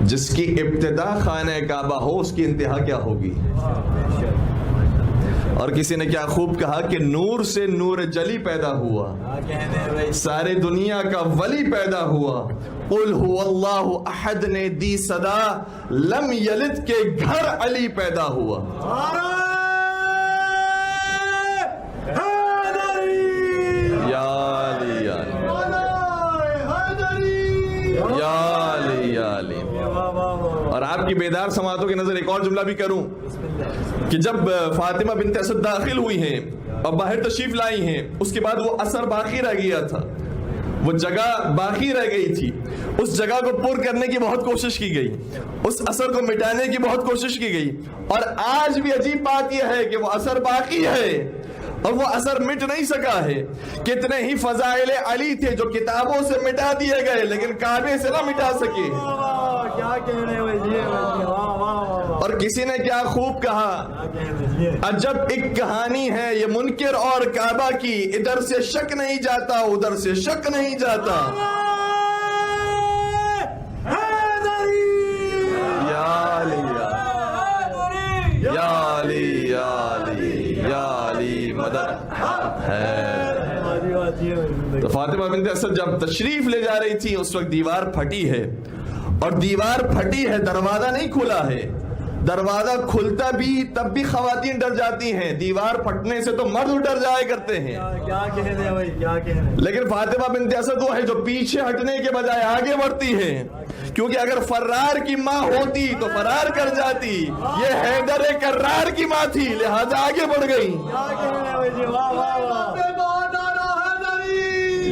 جس کی ابتدا خانہ کعبہ ہو اس کی انتہا کیا ہوگی؟ اور کسی نے کیا خوب کہا کہ نور سے نور جلی پیدا ہوا، سارے دنیا کا ولی پیدا ہوا۔ قل هو اللہ احد نے دی صدا، لم یلد کے گھر علی پیدا ہوا۔ یا علی یا علی یا علی یا علی۔ اور آپ کی بیدار سماعتوں کی نظر ایک اور جملہ بھی کروں کہ جب فاطمہ بنت اسد داخل ہوئی ہیں اور باہر تشریف لائی ہیں، اس کے بعد وہ اثر باقی رہ گیا تھا، وہ جگہ باقی رہ گئی تھی، اس جگہ کو پر کرنے کی بہت کوشش کی گئی، اس اثر کو مٹانے کی بہت کوشش کی گئی، اور آج بھی عجیب بات یہ ہے کہ وہ اثر باقی ہے اور وہ اثر مٹ نہیں سکا ہے۔ کتنے ہی فضائل علی تھے جو کتابوں سے مٹا دیے گئے لیکن کعبے سے نہ مٹا سکے۔ اور کسی نے کیا خوب کہا، عجب ایک کہانی ہے یہ منکر اور کعبہ کی، ادھر سے شک نہیں جاتا ادھر سے شک نہیں جاتا۔ یا علی یا علی یا علی یا علی مدد ہے۔ تو فاطمہ بنت اسد جب تشریف لے جا رہی تھی اس وقت دیوار پھٹی ہے، اور دیوار پھٹی ہے، دروازہ نہیں کھلا ہے۔ دروازہ کھلتا بھی تب بھی خواتین ڈر جاتی ہیں، دیوار پھٹنے سے تو مرد ڈر جایا کرتے ہیں۔ لیکن فاطمہ بنت اسد وہ ہے جو پیچھے ہٹنے کے بجائے آگے بڑھتی ہے، کیونکہ اگر فرار کی ماں ہوتی تو فرار کر جاتی، یہ حیدر کرار کی ماں تھی لہذا آگے بڑھ گئی۔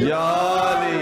یا علی